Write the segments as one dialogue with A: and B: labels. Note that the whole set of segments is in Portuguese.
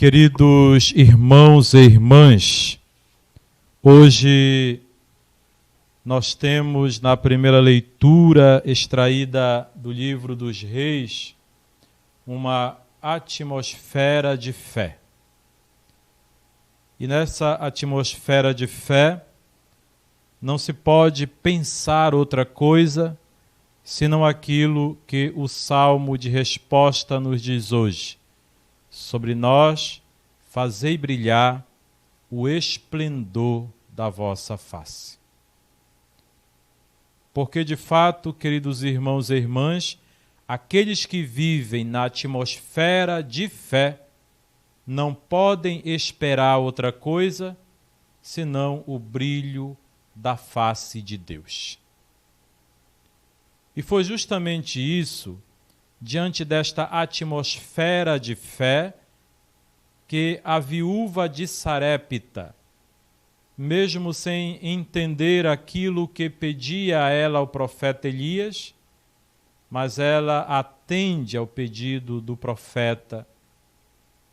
A: Queridos irmãos e irmãs, hoje nós temos na primeira leitura extraída do livro dos Reis uma atmosfera de fé. E nessa atmosfera de fé não se pode pensar outra coisa senão aquilo que o Salmo de resposta nos diz hoje. Sobre nós, fazei brilhar o esplendor da vossa face. Porque, de fato, queridos irmãos e irmãs, aqueles que vivem na atmosfera de fé não podem esperar outra coisa senão o brilho da face de Deus. E foi justamente isso, diante desta atmosfera de fé, que a viúva de Sarepta, mesmo sem entender aquilo que pedia a ela o profeta Elias, mas ela atende ao pedido do profeta,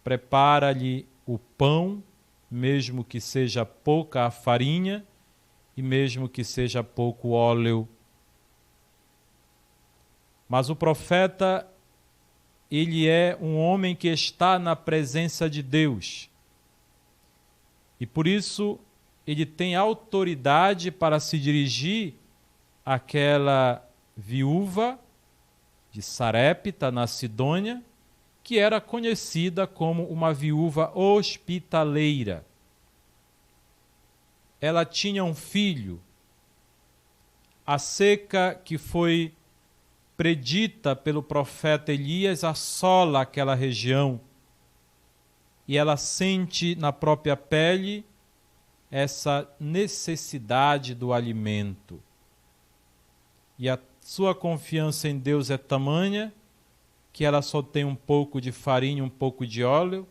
A: prepara-lhe o pão, mesmo que seja pouca a farinha e mesmo que seja pouco óleo. Mas o profeta, ele é um homem que está na presença de Deus. E por isso ele tem autoridade para se dirigir àquela viúva de Sarepta, na Sidônia, que era conhecida como uma viúva hospitaleira. Ela tinha um filho. A seca que foi predita pelo profeta Elias assola aquela região e ela sente na própria pele essa necessidade do alimento. E a sua confiança em Deus é tamanha que ela só tem um pouco de farinha, um pouco de óleo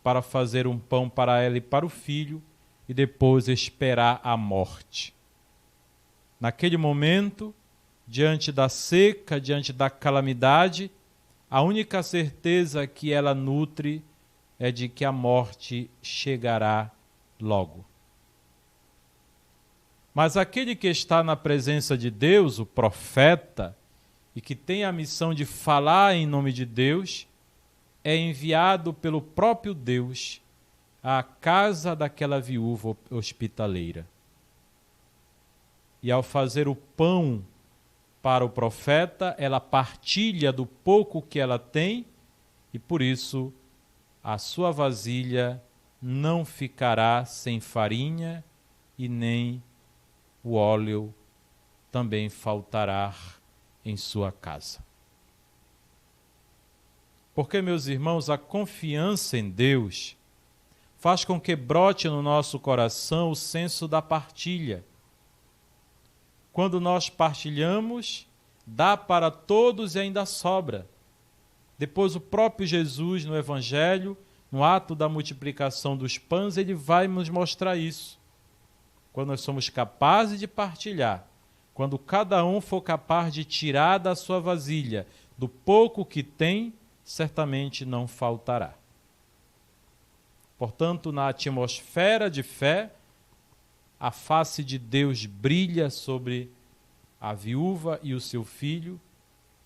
A: para fazer um pão para ela e para o filho e depois esperar a morte. Naquele momento, diante da seca, diante da calamidade, a única certeza que ela nutre é de que a morte chegará logo. Mas aquele que está na presença de Deus, o profeta, e que tem a missão de falar em nome de Deus, é enviado pelo próprio Deus à casa daquela viúva hospitaleira. E ao fazer o pão para o profeta, ela partilha do pouco que ela tem e, por isso, a sua vasilha não ficará sem farinha e nem o óleo também faltará em sua casa. Porque, meus irmãos, a confiança em Deus faz com que brote no nosso coração o senso da partilha. Quando nós partilhamos, dá para todos e ainda sobra. Depois o próprio Jesus, no Evangelho, no ato da multiplicação dos pães, ele vai nos mostrar isso. Quando nós somos capazes de partilhar, quando cada um for capaz de tirar da sua vasilha, do pouco que tem, certamente não faltará. Portanto, na atmosfera de fé, a face de Deus brilha sobre a viúva e o seu filho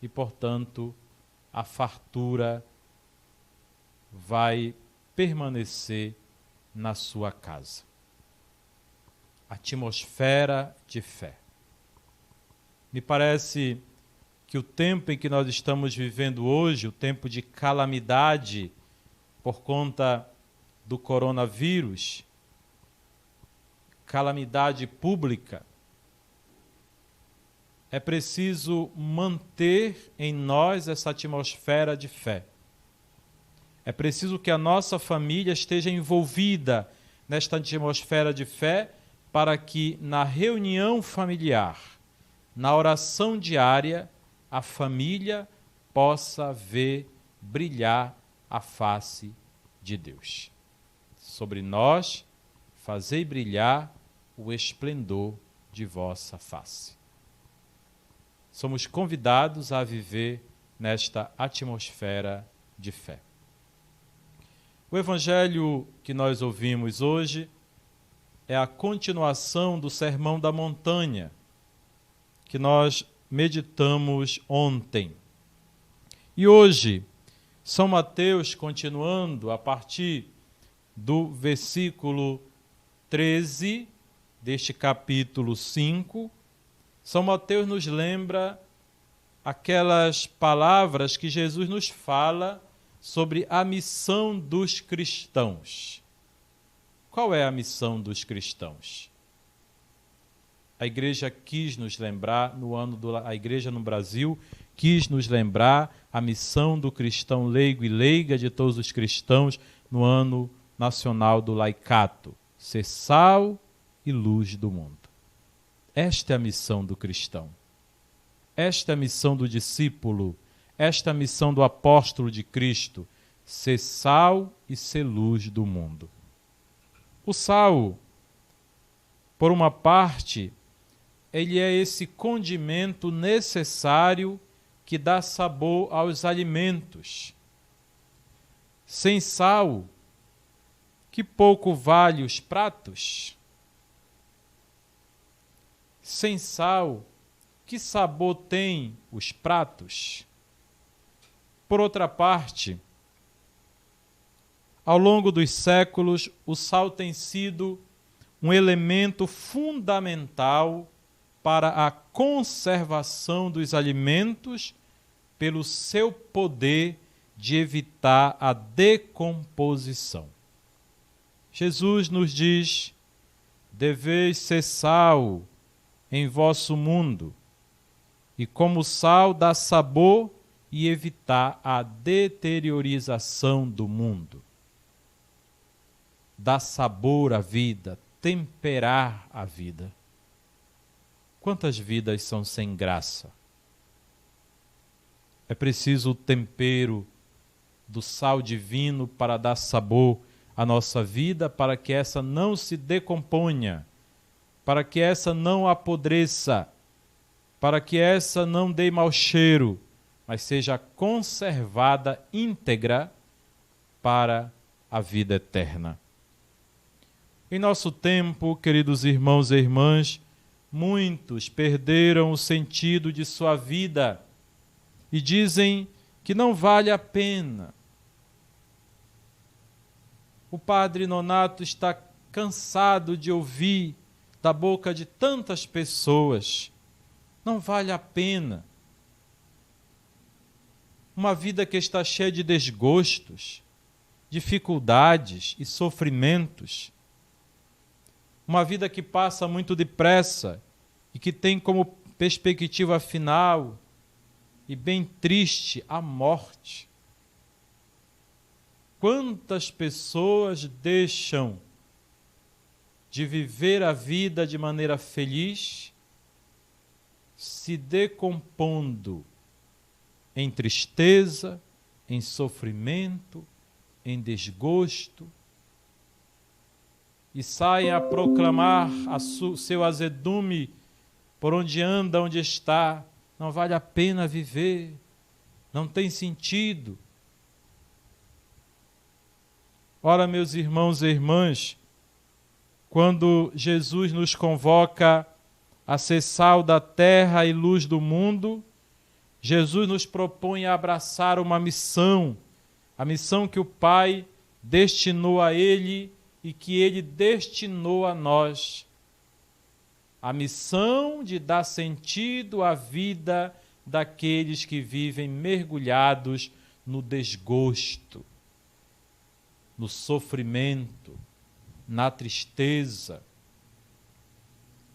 A: e, portanto, a fartura vai permanecer na sua casa. Atmosfera de fé. Me parece que o tempo em que nós estamos vivendo hoje, o tempo de calamidade por conta do coronavírus, calamidade pública, é preciso manter em nós essa atmosfera de fé. É preciso que a nossa família esteja envolvida nesta atmosfera de fé para que na reunião familiar, na oração diária, a família possa ver brilhar a face de Deus. Sobre nós, fazei brilhar o esplendor de vossa face. Somos convidados a viver nesta atmosfera de fé. O evangelho que nós ouvimos hoje é a continuação do Sermão da Montanha, que nós meditamos ontem. E hoje, São Mateus, continuando a partir do versículo 13 deste capítulo 5, São Mateus nos lembra aquelas palavras que Jesus nos fala sobre a missão dos cristãos. Qual é a missão dos cristãos? A Igreja quis nos lembrar, a Igreja no Brasil quis nos lembrar a missão do cristão leigo e leiga, de todos os cristãos, no ano nacional do laicato: ser sal e luz do mundo. Esta é a missão do cristão. Esta é a missão do discípulo. Esta é a missão do apóstolo de Cristo: ser sal e ser luz do mundo. O sal, por uma parte, ele é esse condimento necessário que dá sabor aos alimentos. Sem sal, que pouco vale os pratos? Sem sal, que sabor tem os pratos? Por outra parte, ao longo dos séculos, o sal tem sido um elemento fundamental para a conservação dos alimentos pelo seu poder de evitar a decomposição. Jesus nos diz: deveis ser sal em vosso mundo, e como sal dá sabor e evitar a deteriorização do mundo. Dá sabor à vida, temperar a vida. Quantas vidas são sem graça? É preciso o tempero do sal divino para dar sabor à nossa vida, para que essa não se decomponha, para que essa não apodreça, para que essa não dê mau cheiro, mas seja conservada íntegra para a vida eterna. Em nosso tempo, queridos irmãos e irmãs, muitos perderam o sentido de sua vida e dizem que não vale a pena. O padre Nonato está cansado de ouvir da boca de tantas pessoas: não vale a pena. Uma vida que está cheia de desgostos, dificuldades e sofrimentos. Uma vida que passa muito depressa e que tem como perspectiva final e bem triste a morte. Quantas pessoas deixam de viver a vida de maneira feliz, se decompondo em tristeza, em sofrimento, em desgosto, e saem a proclamar seu azedume por onde anda, onde está: não vale a pena viver, não tem sentido. Ora, meus irmãos e irmãs, quando Jesus nos convoca a ser sal da terra e luz do mundo, Jesus nos propõe a abraçar uma missão, a missão que o Pai destinou a Ele e que Ele destinou a nós. A missão de dar sentido à vida daqueles que vivem mergulhados no desgosto, no sofrimento, na tristeza,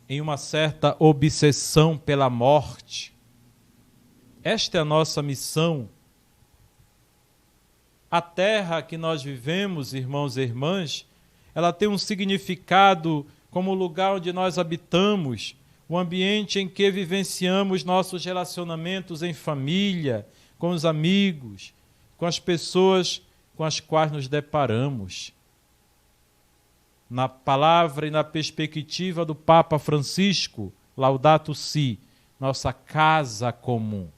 A: em uma certa obsessão pela morte. Esta é a nossa missão. A terra que nós vivemos, irmãos e irmãs, ela tem um significado como o lugar onde nós habitamos, o ambiente em que vivenciamos nossos relacionamentos em família, com os amigos, com as pessoas com as quais nos deparamos. Na palavra e na perspectiva do Papa Francisco, Laudato Si, nossa casa comum.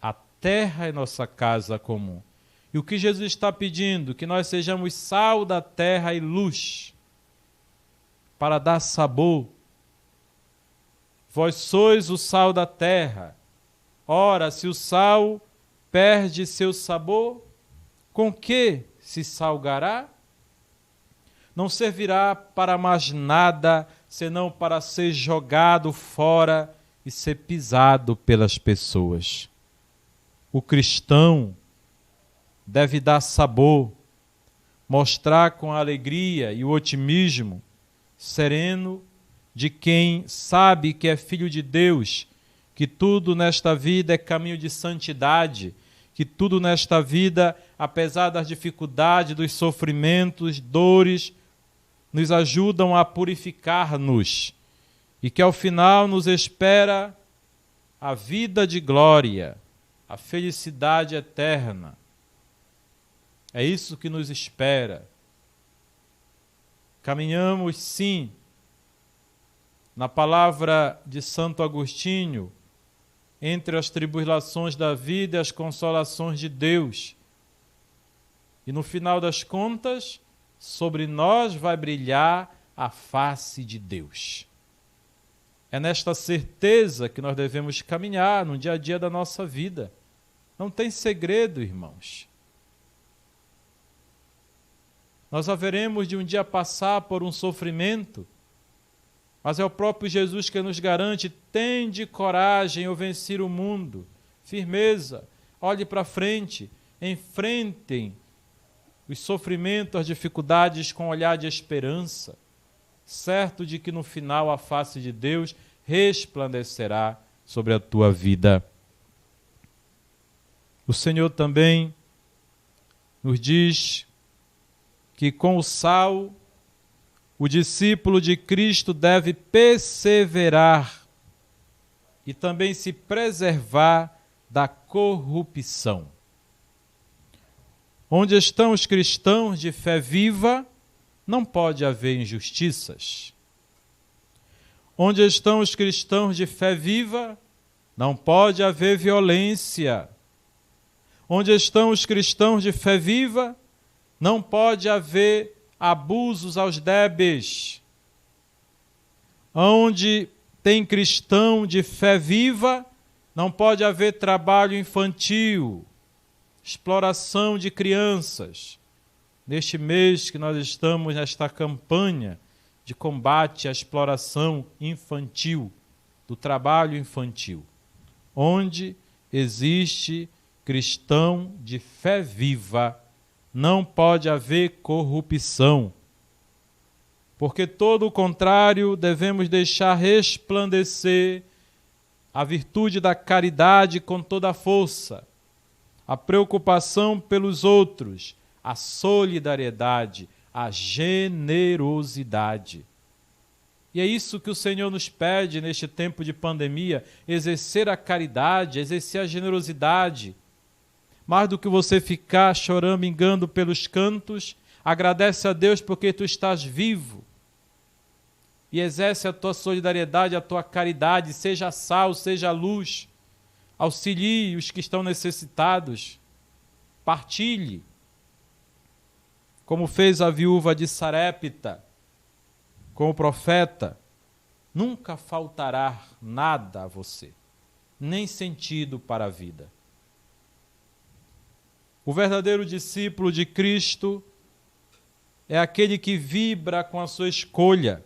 A: A terra é nossa casa comum. E o que Jesus está pedindo? Que nós sejamos sal da terra e luz, para dar sabor. Vós sois o sal da terra. Ora, se o sal perde seu sabor, com que se salgará? Não servirá para mais nada, senão para ser jogado fora e ser pisado pelas pessoas. O cristão deve dar sabor, mostrar com a alegria e o otimismo sereno de quem sabe que é filho de Deus, que tudo nesta vida é caminho de santidade, que tudo nesta vida, apesar das dificuldades, dos sofrimentos, dores, nos ajudam a purificar-nos e que ao final nos espera a vida de glória, a felicidade eterna. É isso que nos espera. Caminhamos, sim, na palavra de Santo Agostinho, entre as tribulações da vida e as consolações de Deus. E no final das contas, sobre nós vai brilhar a face de Deus. É nesta certeza que nós devemos caminhar no dia a dia da nossa vida. Não tem segredo, irmãos. Nós haveremos de um dia passar por um sofrimento, mas é o próprio Jesus que nos garante: tende coragem, eu venci o mundo. Firmeza, olhe para frente, enfrentem os sofrimentos, as dificuldades com um olhar de esperança, certo de que no final a face de Deus resplandecerá sobre a tua vida. O Senhor também nos diz que com o sal, o discípulo de Cristo deve perseverar e também se preservar da corrupção. Onde estão os cristãos de fé viva, não pode haver injustiças. Onde estão os cristãos de fé viva, não pode haver violência. Onde estão os cristãos de fé viva, não pode haver abusos aos débeis. Onde tem cristão de fé viva, não pode haver trabalho infantil, exploração de crianças. Neste mês que nós estamos nesta campanha de combate à exploração infantil, do trabalho infantil, onde existe cristão de fé viva, não pode haver corrupção. Porque todo o contrário, devemos deixar resplandecer a virtude da caridade com toda a força, a preocupação pelos outros, a solidariedade, a generosidade. E é isso que o Senhor nos pede neste tempo de pandemia: exercer a caridade, exercer a generosidade. Mais do que você ficar choramingando pelos cantos, agradece a Deus porque tu estás vivo. E exerce a tua solidariedade, a tua caridade, seja sal, seja luz. Auxilie os que estão necessitados. Partilhe. Como fez a viúva de Sarepta com o profeta, nunca faltará nada a você, nem sentido para a vida. O verdadeiro discípulo de Cristo é aquele que vibra com a sua escolha,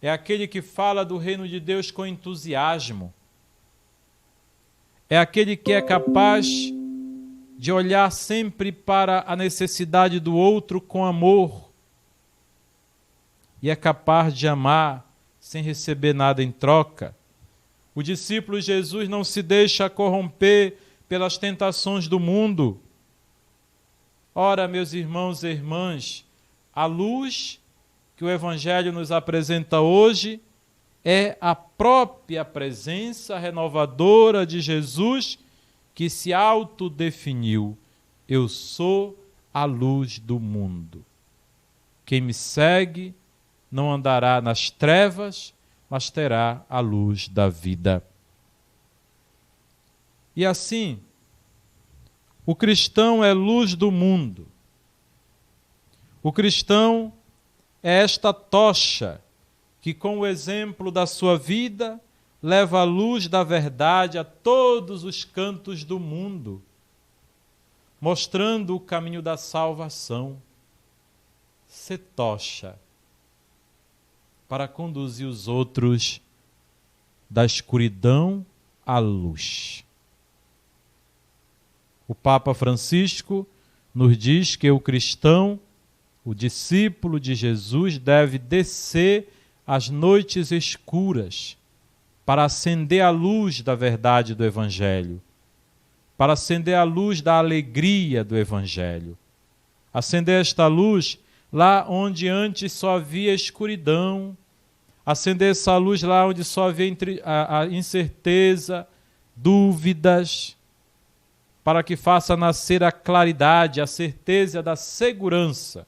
A: é aquele que fala do reino de Deus com entusiasmo, é aquele que é capaz de olhar sempre para a necessidade do outro com amor e é capaz de amar sem receber nada em troca. O discípulo de Jesus não se deixa corromper pelas tentações do mundo. Ora, meus irmãos e irmãs, a luz que o Evangelho nos apresenta hoje é a própria presença renovadora de Jesus, que se autodefiniu: eu sou a luz do mundo. Quem me segue não andará nas trevas, mas terá a luz da vida. E assim, O cristão é luz do mundo. O cristão é esta tocha que, com o exemplo da sua vida, leva a luz da verdade a todos os cantos do mundo, mostrando o caminho da salvação. Ser tocha para conduzir os outros da escuridão à luz. O Papa Francisco nos diz que o cristão, o discípulo de Jesus, deve descer às noites escuras para acender a luz da verdade do Evangelho, para acender a luz da alegria do Evangelho. Acender esta luz lá onde antes só havia escuridão, acender essa luz lá onde só havia a incerteza, dúvidas, para que faça nascer a claridade, a certeza da segurança,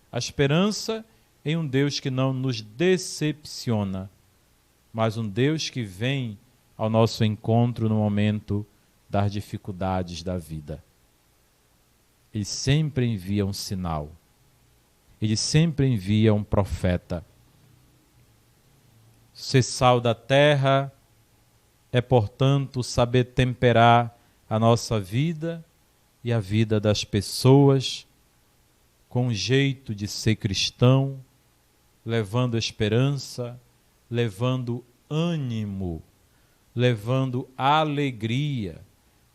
A: a esperança em um Deus que não nos decepciona, mas um Deus que vem ao nosso encontro no momento das dificuldades da vida. Ele sempre envia um sinal. Ele sempre envia um profeta. Ser sal da terra é, portanto, saber temperar a nossa vida e a vida das pessoas com um jeito de ser cristão, levando esperança, levando ânimo, levando alegria,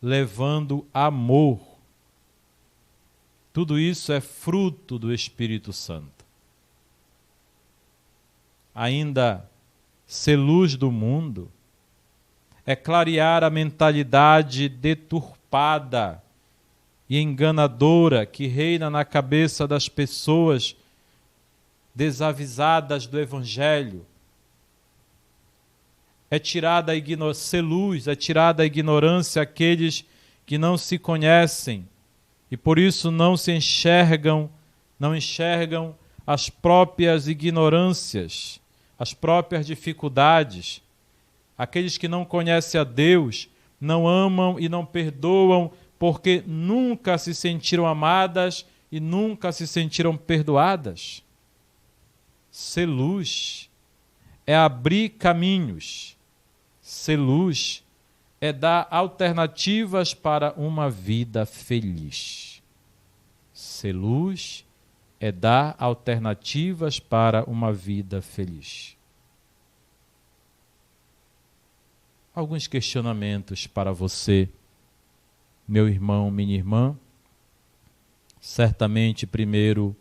A: levando amor. Tudo isso é fruto do Espírito Santo. Ainda ser luz do mundo é clarear a mentalidade deturpada e enganadora que reina na cabeça das pessoas desavisadas do Evangelho. É tirada ser luz, é tirada a ignorância àqueles que não se conhecem e por isso não enxergam as próprias ignorâncias, as próprias dificuldades. Aqueles que não conhecem a Deus, não amam e não perdoam porque nunca se sentiram amadas e nunca se sentiram perdoadas. Ser luz é abrir caminhos. Ser luz é dar alternativas para uma vida feliz. Ser luz é dar alternativas para uma vida feliz. Alguns questionamentos para você, meu irmão, minha irmã. Certamente primeiro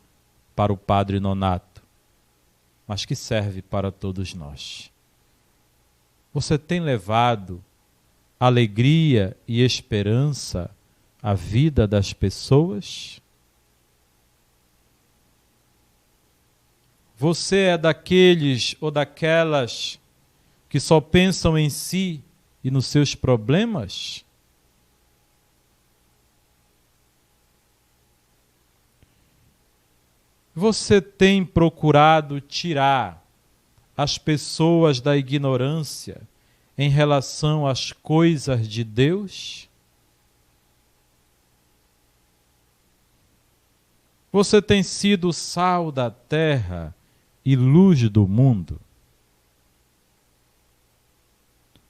A: para o Padre Nonato, mas que serve para todos nós. Você tem levado alegria e esperança à vida das pessoas? Você é daqueles ou daquelas que só pensam em si e nos seus problemas? Você tem procurado tirar as pessoas da ignorância em relação às coisas de Deus? Você tem sido sal da terra e luz do mundo?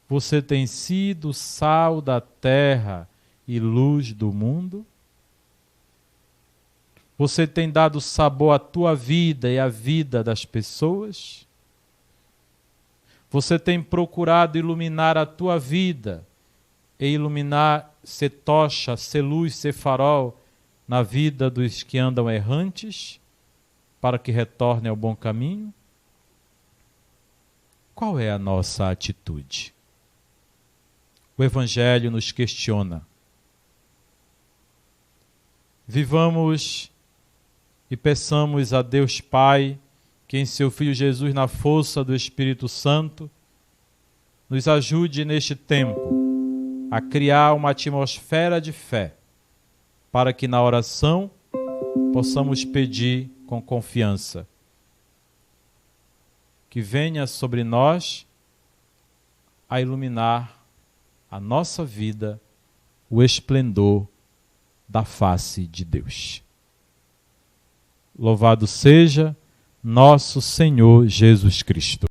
A: Você tem sido sal da terra e luz do mundo? Você tem dado sabor à tua vida e à vida das pessoas? Você tem procurado iluminar a tua vida e iluminar, ser tocha, ser luz, ser farol na vida dos que andam errantes para que retornem ao bom caminho? Qual é a nossa atitude? O Evangelho nos questiona. Vivamos e peçamos a Deus Pai que em seu Filho Jesus, na força do Espírito Santo, nos ajude neste tempo a criar uma atmosfera de fé, para que na oração possamos pedir com confiança que venha sobre nós a iluminar a nossa vida, o esplendor da face de Deus. Louvado seja nosso Senhor Jesus Cristo.